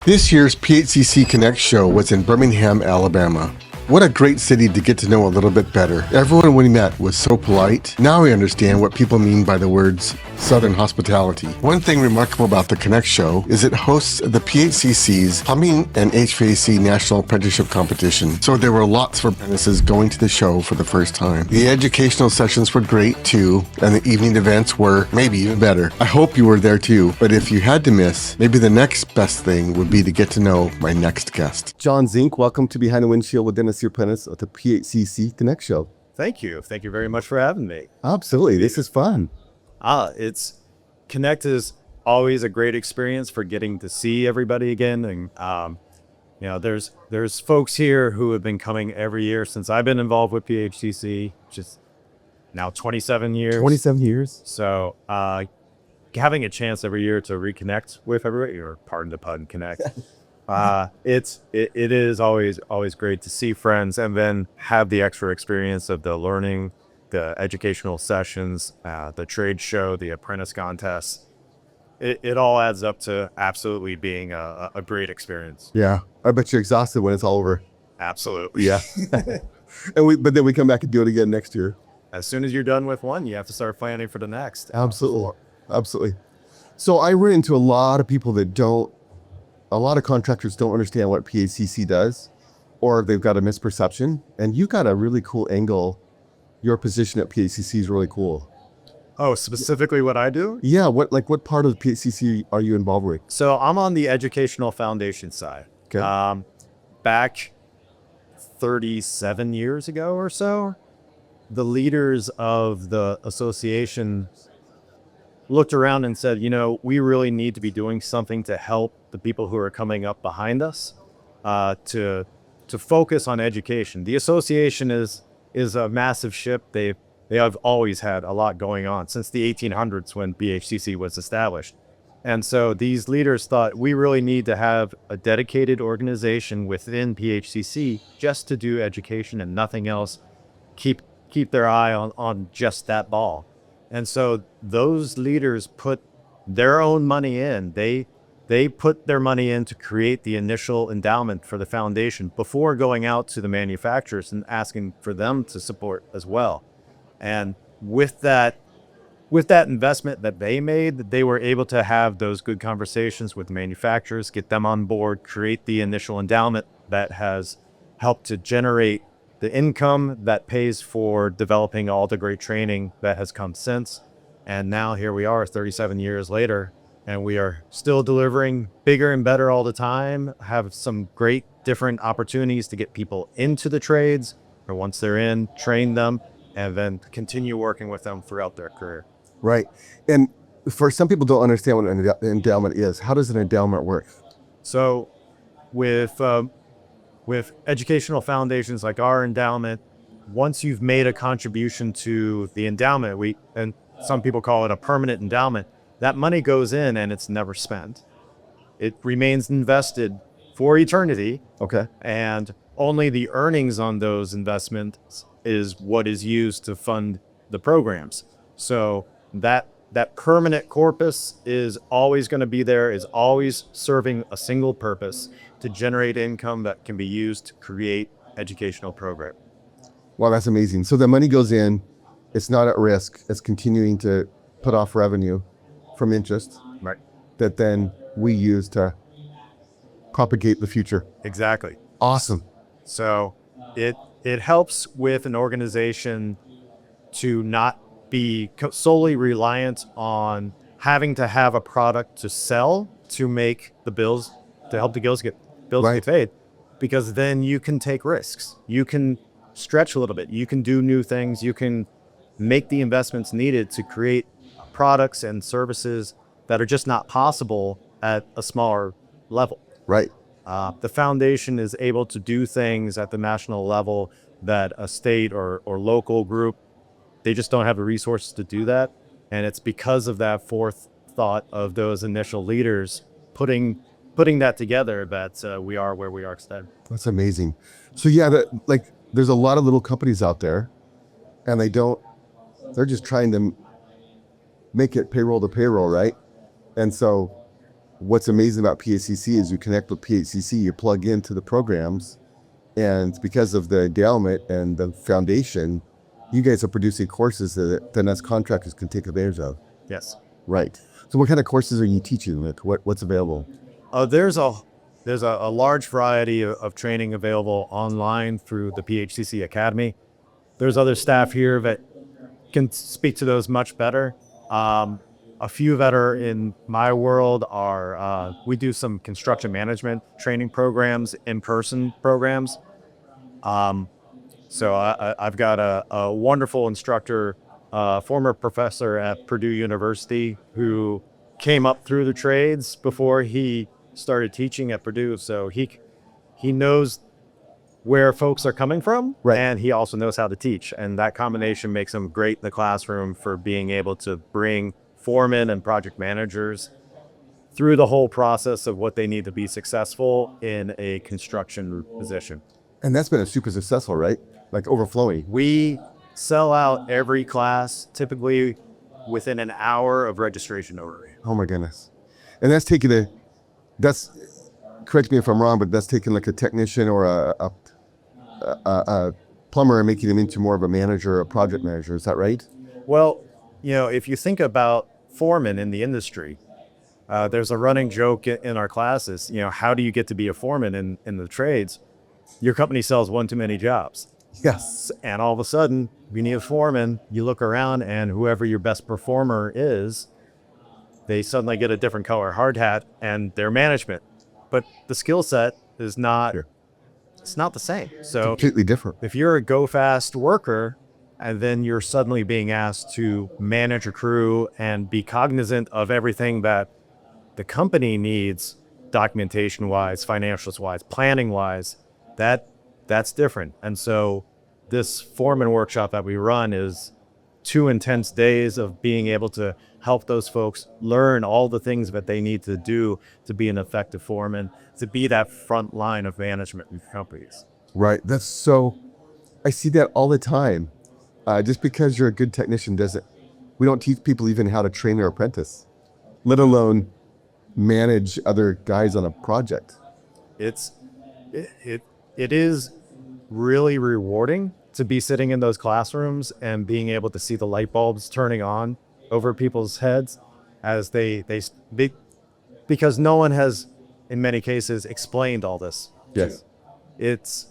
This year's PHCC Connect show was in Birmingham, Alabama. What a great city to get to know a little bit better. Everyone we met was so polite. Now we understand what people mean by the words Southern hospitality. One thing remarkable about the Connect show is it hosts the PHCC's Plumbing and HVAC National Apprenticeship Competition. So there were lots of apprentices going to the show for the first time. The educational sessions were great too, and the evening events were maybe even better. I hope you were there too, but if you had to miss, maybe the next best thing would be to get to know my next guest. John Zink, welcome to Behind the Windshield with Dennis, your apprentice at the PHCC Connect show. Thank you. Thank you very much for having me. Absolutely. This is fun. Connect is always a great experience for getting to see everybody again. And, there's folks here who have been coming every year since I've been involved with PHCC, just now 27 years. 27 years. So, having a chance every year to reconnect with everybody, or pardon the pun, connect. It is always great to see friends and then have the extra experience of the learning, the educational sessions, the trade show, the apprentice contest. It all adds up to absolutely being a great experience. Yeah. I bet you're exhausted when it's all over. Absolutely. Yeah. But then we come back and do it again next year. As soon as you're done with one, you have to start planning for the next. Absolutely. So I run into a lot of people a lot of contractors don't understand what PHCC does, or they've got a misperception, and you got a really cool angle. Your position at PHCC is really cool. Oh, specifically what I do? Yeah, what part of the PHCC are you involved with? So I'm on the educational foundation side. Okay. Back 37 years ago or so, the leaders of the association looked around and said, we really need to be doing something to help the people who are coming up behind us, to focus on education. The association is a massive ship. They have always had a lot going on since the 1800s when PHCC was established. And so these leaders thought we really need to have a dedicated organization within PHCC just to do education and nothing else. Keep their eye on just that ball. And so those leaders put their own money in. They put their money in to create the initial endowment for the foundation before going out to the manufacturers and asking for them to support as well. And with that investment that they made, they were able to have those good conversations with manufacturers, get them on board, create the initial endowment that has helped to generate the income that pays for developing all the great training that has come since. And now here we are 37 years later, and we are still delivering bigger and better all the time, have some great different opportunities to get people into the trades, or once they're in, train them, and then continue working with them throughout their career. Right. And for some people don't understand what an endowment is. How does an endowment work? So with educational foundations like our endowment, once you've made a contribution to the endowment, and some people call it a permanent endowment, that money goes in and it's never spent. It remains invested for eternity. Okay. And only the earnings on those investments is what is used to fund the programs. So that permanent corpus is always going to be there, is always serving a single purpose: to generate income that can be used to create educational program. Wow, that's amazing. So the money goes in, it's not at risk, it's continuing to put off revenue from interest. Right. That then we use to propagate the future. Exactly. Awesome. So it helps with an organization to not be solely reliant on having to have a product to sell to make the bills, to help the bills get paid, because then you can take risks. You can stretch a little bit. You can do new things. You can make the investments needed to create products and services that are just not possible at a smaller level. Right. The foundation is able to do things at the national level that a state or local group, they just don't have the resources to do that. And it's because of that forethought of those initial leaders putting that together that we are where we are today. That's amazing. So yeah, there's a lot of little companies out there, and they're just trying to make it payroll to payroll, right? And so what's amazing about PHCC is you connect with PHCC, you plug into the programs, and because of the endowment and the foundation, you guys are producing courses that then as contractors can take advantage of. Yes. Right. So what kind of courses are you teaching? Like what's available? There's a large variety of training available online through the PHCC Academy. There's other staff here that can speak to those much better. A few that are in my world are, we do some construction management training programs, in-person programs. So I've got a wonderful instructor, former professor at Purdue University who came up through the trades before he started teaching at Purdue. So he knows where folks are coming from, Right. and he also knows how to teach. And that combination makes him great in the classroom for being able to bring foremen and project managers through the whole process of what they need to be successful in a construction position. And that's been a super successful, right? Like overflowing. We sell out every class typically within an hour of registration over. Oh my goodness. And that's correct me if I'm wrong, but that's taking like a technician or a plumber and making them into more of a manager or a project manager. Is that right? Well, if you think about foremen in the industry, there's a running joke in our classes, how do you get to be a foreman in the trades? Your company sells one too many jobs. Yes. And all of a sudden, you need a foreman, you look around, and whoever your best performer is, they suddenly get a different color hard hat and their management. But the skill set is not, it's not the same. So Completely different. if you're a go fast worker, and then you're suddenly being asked to manage a crew and be cognizant of everything that the company needs, documentation wise, financials wise, planning wise, that's different. And so this foreman workshop that we run is 2 intense days of being able to help those folks learn all the things that they need to do to be an effective foreman, to be that front line of management in companies. Right. I see that all the time. Just because you're a good technician we don't teach people even how to train their apprentice, let alone manage other guys on a project. It is really rewarding to be sitting in those classrooms and being able to see the light bulbs turning on over people's heads as because no one has, in many cases, explained all this. Yes. It's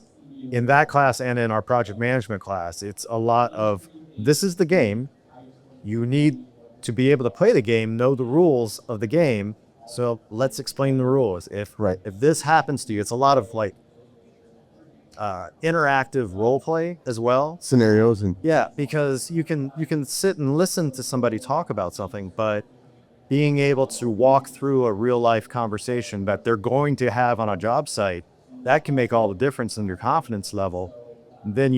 in that class and in our project management class, it's a lot of, this is the game. You need to be able to play the game, know the rules of the game. So let's explain the rules. If this happens to you, it's a lot of like interactive role play as well. Scenarios and because you can sit and listen to somebody talk about something, but being able to walk through a real life conversation that they're going to have on a job site, that can make all the difference in your confidence level. Then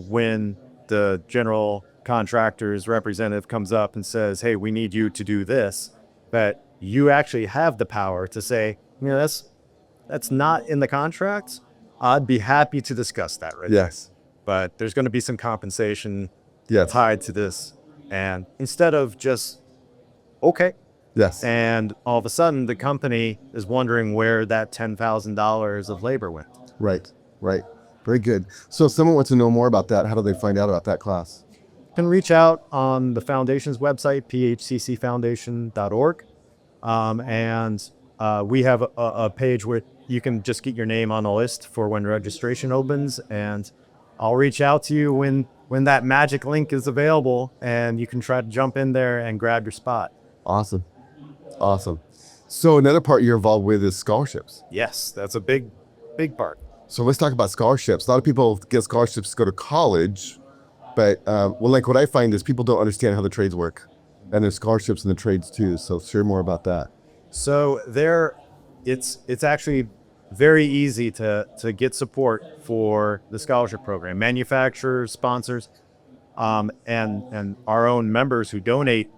when the general contractor's representative comes up and says, hey, we need you to do this, that you actually have the power to say, that's not in the contract. I'd be happy to discuss that right yes. But there's going to be some compensation Yes. tied to this. And instead of just, okay. Yes. And all of a sudden, the company is wondering where that $10,000 of labor went. Right. Very good. So if someone wants to know more about that, how do they find out about that class? You can reach out on the foundation's website, phccfoundation.org. And we have a page where you can just get your name on the list for when registration opens. And I'll reach out to you when that magic link is available, and you can try to jump in there and grab your spot. Awesome. So another part you're involved with is scholarships. Yes, that's a big part. So let's talk about scholarships. A lot of people get scholarships to go to college, but what I find is people don't understand how the trades work, and there's scholarships in the trades too. So share more about that. So it's actually very easy to get support for the scholarship program. Manufacturers, sponsors, and our own members who donate,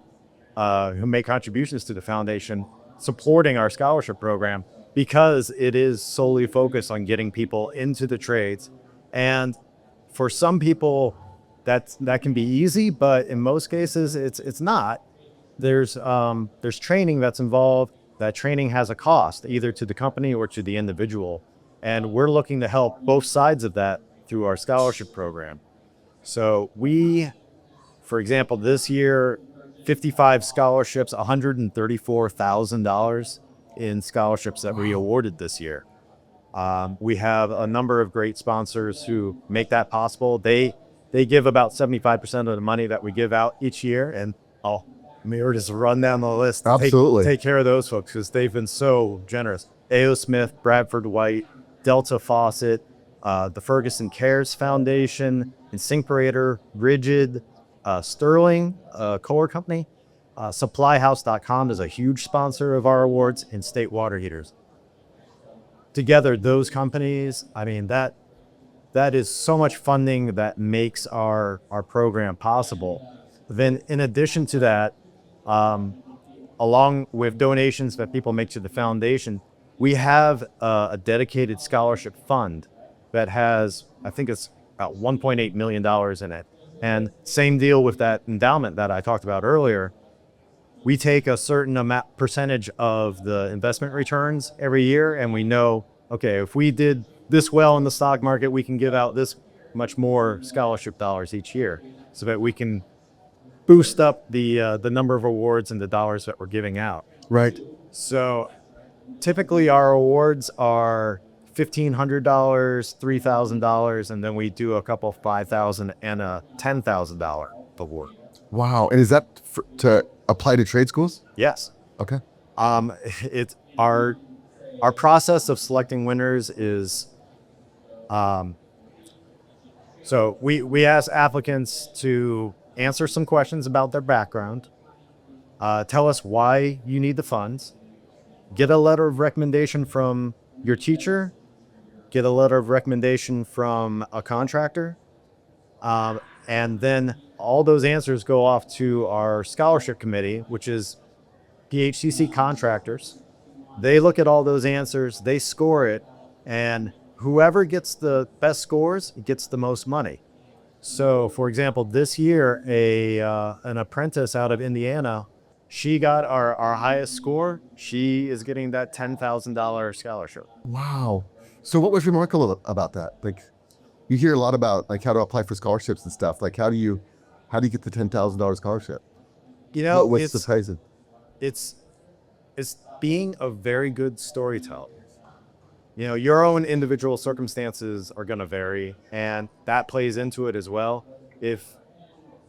who make contributions to the foundation, supporting our scholarship program, because it is solely focused on getting people into the trades. And for some people, that can be easy, but in most cases, it's not. There's training that's involved. that training has a cost, either to the company or to the individual. And we're looking to help both sides of that through our scholarship program. So we, for example, this year, 55 scholarships, $134,000 in scholarships that we awarded this year. We have a number of great sponsors who make that possible. They give about 75% of the money that we give out each year, and we'll just run down the list. Absolutely. Take care of those folks because they've been so generous. A.O. Smith, Bradford White, Delta Faucet, the Ferguson Cares Foundation, Incinerator, Rigid, Sterling, Kohler Company. Supplyhouse.com is a huge sponsor of our awards, and State Water Heaters. Together, those companies, I mean, that is so much funding that makes our program possible. Then in addition to that, along with donations that people make to the foundation, we have a dedicated scholarship fund that has, I think it's about $1.8 million in it. And same deal with that endowment that I talked about earlier. We take a certain percentage of the investment returns every year, and we know, okay, if we did this well in the stock market, we can give out this much more scholarship dollars each year, so that we can boost up the number of awards and the dollars that we're giving out. Right. So typically our awards are $1,500, $3,000, and then we do a couple $5,000 and a $10,000 award. Wow. And is that to apply to trade schools? Yes. Okay. It's our process of selecting winners is, so we ask applicants to answer some questions about their background, tell us why you need the funds, get a letter of recommendation from your teacher, get a letter of recommendation from a contractor, and then all those answers go off to our scholarship committee, which is PHCC contractors. They look at all those answers, they score it, and whoever gets the best scores gets the most money. So, for example, this year, an apprentice out of Indiana, she got our highest score. She is getting that $10,000 scholarship. Wow. So what was remarkable about that? Like, you hear a lot about like how to apply for scholarships and stuff. Like, how do you get the $10,000 scholarship? You know, What's the prize? It's being a very good storyteller. You know, your own individual circumstances are going to vary, and that plays into it as well. If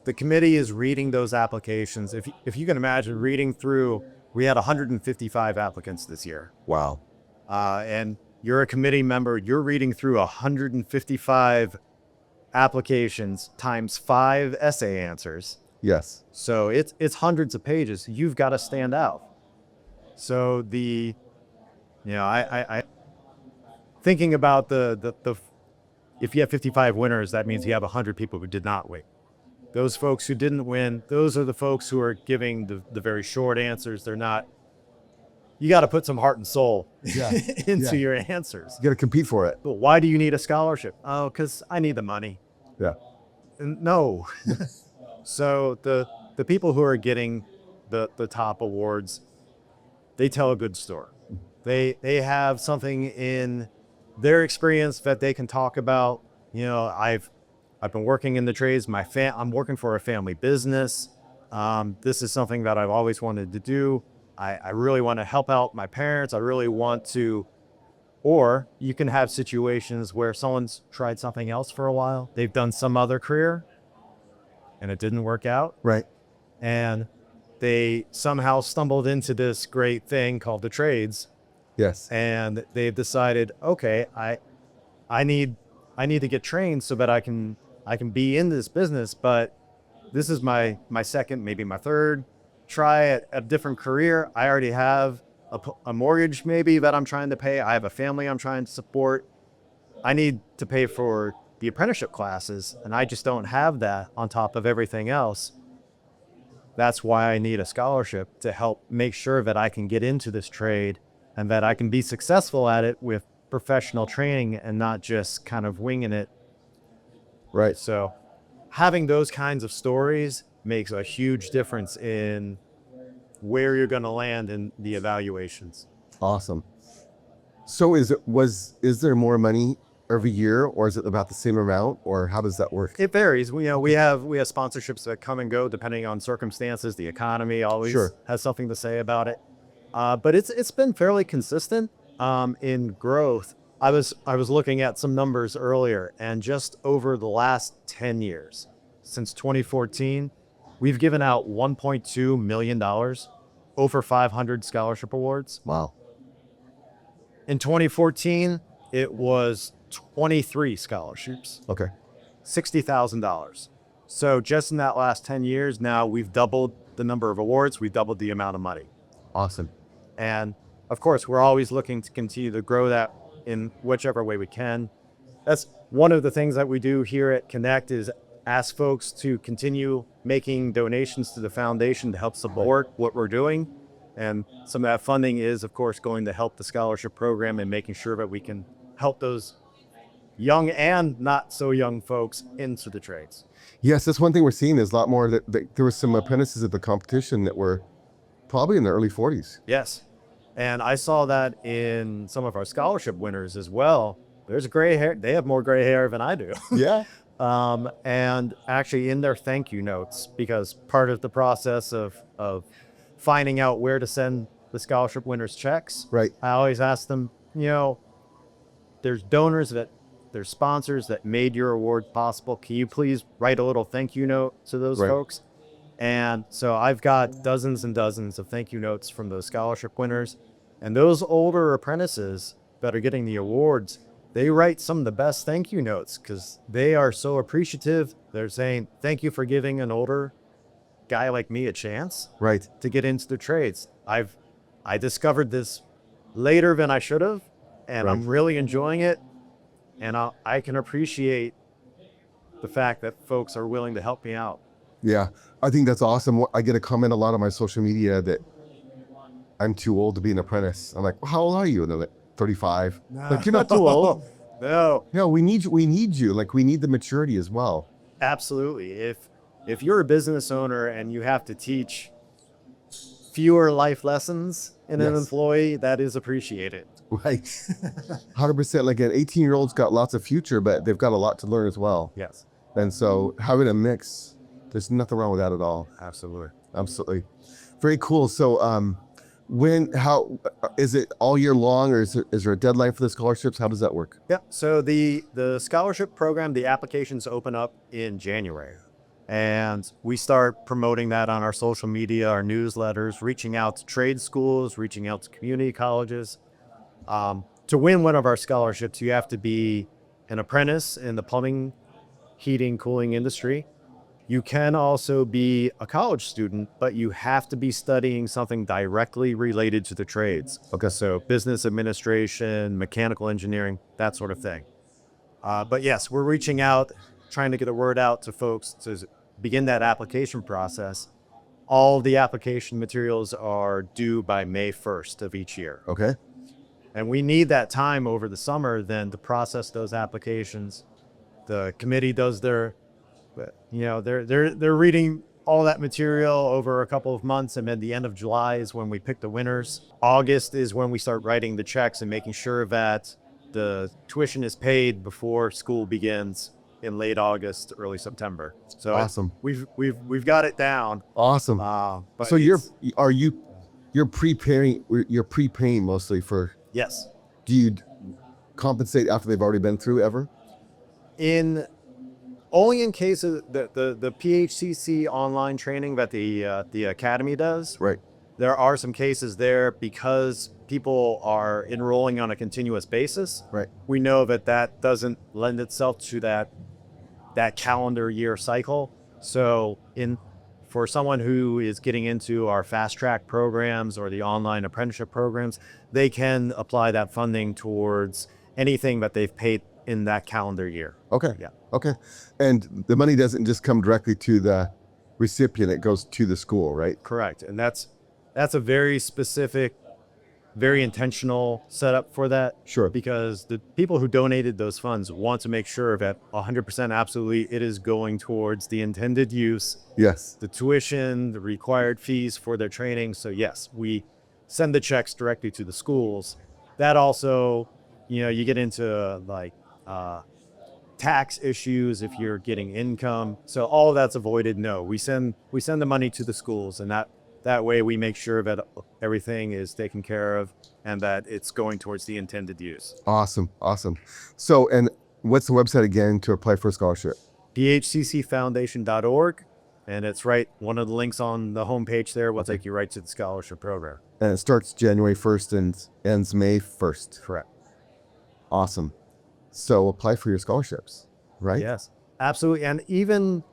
the committee is reading those applications, if you can imagine reading through, we had 155 applicants this year. Wow. And you're a committee member, you're reading through 155 applications times 5 essay answers. Yes. So it's hundreds of pages. You've got to stand out. So I thinking about the if you have 55 winners, that means you have 100 people who did not win. Those folks who didn't win, those are the folks who are giving the very short answers. They're not. You got to put some heart and soul into your answers. You got to compete for it. But why do you need a scholarship? Oh, because I need the money. Yeah. No. So the people who are getting the top awards, they tell a good story. They have something in their experience that they can talk about. You know, I've been working in the trades. I'm working for a family business. This is something that I've always wanted to do. I really want to help out my parents. I really want to. Or you can have situations where someone's tried something else for a while. They've done some other career and it didn't work out. Right. And they somehow stumbled into this great thing called the trades. Yes. And they've decided, okay, I need to get trained so that I can be in this business, but this is my second, maybe my third try at a different career. I already have a mortgage maybe that I'm trying to pay. I have a family I'm trying to support. I need to pay for the apprenticeship classes, and I just don't have that on top of everything else. That's why I need a scholarship to help make sure that I can get into this trade and that I can be successful at it with professional training and not just kind of winging it. Right. So having those kinds of stories makes a huge difference in where you're going to land in the evaluations. Awesome. So is there more money every year, or is it about the same amount, or how does that work? It varies. We have sponsorships that come and go depending on circumstances. The economy always Sure. has something to say about it. But it's been fairly consistent in growth. I was looking at some numbers earlier, and just over the last 10 years, since 2014, we've given out $1.2 million, over 500 scholarship awards. Wow. In 2014, it was 23 scholarships, Okay. $60,000. So just in that last 10 years, now we've doubled the number of awards, we've doubled the amount of money. Awesome. And of course, we're always looking to continue to grow that in whichever way we can. That's one of the things that we do here at Connect, is ask folks to continue making donations to the foundation to help support what we're doing. And some of that funding is, of course, going to help the scholarship program and making sure that we can help those young and not so young folks into the trades. Yes, that's one thing we're seeing. There's a lot more that there were some apprentices at the competition that were probably in their early 40s. Yes. And I saw that in some of our scholarship winners as well. There's gray hair. They have more gray hair than I do. Yeah. And actually in their thank you notes, because part of the process of finding out where to send the scholarship winners checks, Right. I always ask them, there's there's sponsors that made your award possible. Can you please write a little thank you note to those Right. folks? And so I've got dozens and dozens of thank you notes from those scholarship winners. And those older apprentices that are getting the awards, they write some of the best thank you notes because they are so appreciative. They're saying, thank you for giving an older guy like me a chance Right. to get into the trades. I discovered this later than I should have, and Right. I'm really enjoying it. And I can appreciate the fact that folks are willing to help me out. Yeah, I think that's awesome. I get a comment a lot on my social media that I'm too old to be an apprentice. I'm like, well, how old are you? And they're like, 35. Like, you're not too old. No, No, we need you. We need you. Like, we need the maturity as well. absolutely. If you're a business owner and you have to teach fewer life lessons in an Yes. employee, that is appreciated. Right. 100%. Like, an 18-year-old's got lots of future, but they've got a lot to learn as well. Yes, And so having a mix, there's nothing wrong with that at all. absolutely. Absolutely. Very cool. So, how is it all year long, or is there a deadline for the scholarships? How does that work? Yeah. So the scholarship program, the applications open up in January, and we start promoting that on our social media, our newsletters, reaching out to trade schools, reaching out to community colleges. To win one of our scholarships, you have to be an apprentice in the plumbing, heating, cooling industry. You can also be a college student, but you have to be studying something directly related to the trades. Okay. So business administration, mechanical engineering, that sort of thing. But yes, we're reaching out, trying to get the word out to folks to begin that application process. All the application materials are due by May 1st of each year. Okay. And we need that time over the summer then to process those applications. The committee does they're reading all that material over a couple of months, and then the end of July is when we pick the winners. August is when we start writing the checks and making sure that the tuition is paid before school begins in late August, early September. So Awesome. we've got it down. Awesome. But So you're prepaying mostly for, yes. do you compensate after they've already been through ever? Only in cases the PHCC online training that the academy does. Right. There are some cases there because people are enrolling on a continuous basis. Right. We know that doesn't lend itself to that calendar year cycle. So for someone who is getting into our fast track programs or the online apprenticeship programs, they can apply that funding towards anything that they've paid in that calendar year. Okay. Yeah. Okay. And the money doesn't just come directly to the recipient, it goes to the school, right? Correct. And that's a very specific very intentional setup for that. Sure. Because the people who donated those funds want to make sure that 100% absolutely it is going towards the intended use, Yes. the tuition, the required fees for their training. So yes, we send the checks directly to the schools. That also, you get into like tax issues if you're getting income. So all of that's avoided. No, we send the money to the schools, and that way we make sure that everything is taken care of and that it's going towards the intended use. Awesome. So, and what's the website again to apply for a scholarship? PHCCfoundation.org, and it's right, one of the links on the homepage there will take you right to the scholarship program. And it starts January 1st and ends May 1st. Correct. Awesome. So apply for your scholarships, right? Yes, absolutely. And even,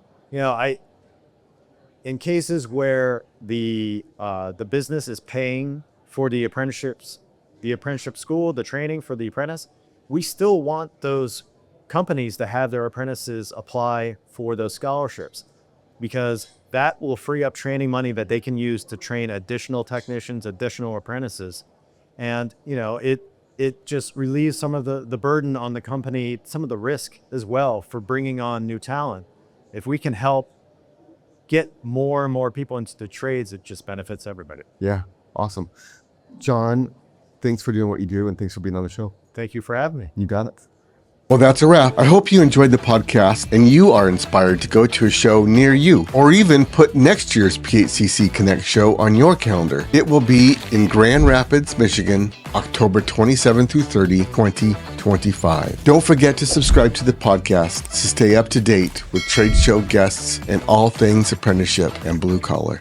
in cases where the business is paying for the apprenticeship school, the training for the apprentice, we still want those companies to have their apprentices apply for those scholarships, because that will free up training money that they can use to train additional technicians, additional apprentices. And, it just relieves some of the burden on the company, some of the risk as well for bringing on new talent. If we can help get more and more people into the trades, it just benefits everybody. Yeah. Awesome. John, thanks for doing what you do, and thanks for being on the show. Thank you for having me. You got it. Well, that's a wrap. I hope you enjoyed the podcast and you are inspired to go to a show near you, or even put next year's PHCC Connect show on your calendar. It will be in Grand Rapids, Michigan, October 27 through 30, 2025. Don't forget to subscribe to the podcast to stay up to date with trade show guests and all things apprenticeship and blue collar.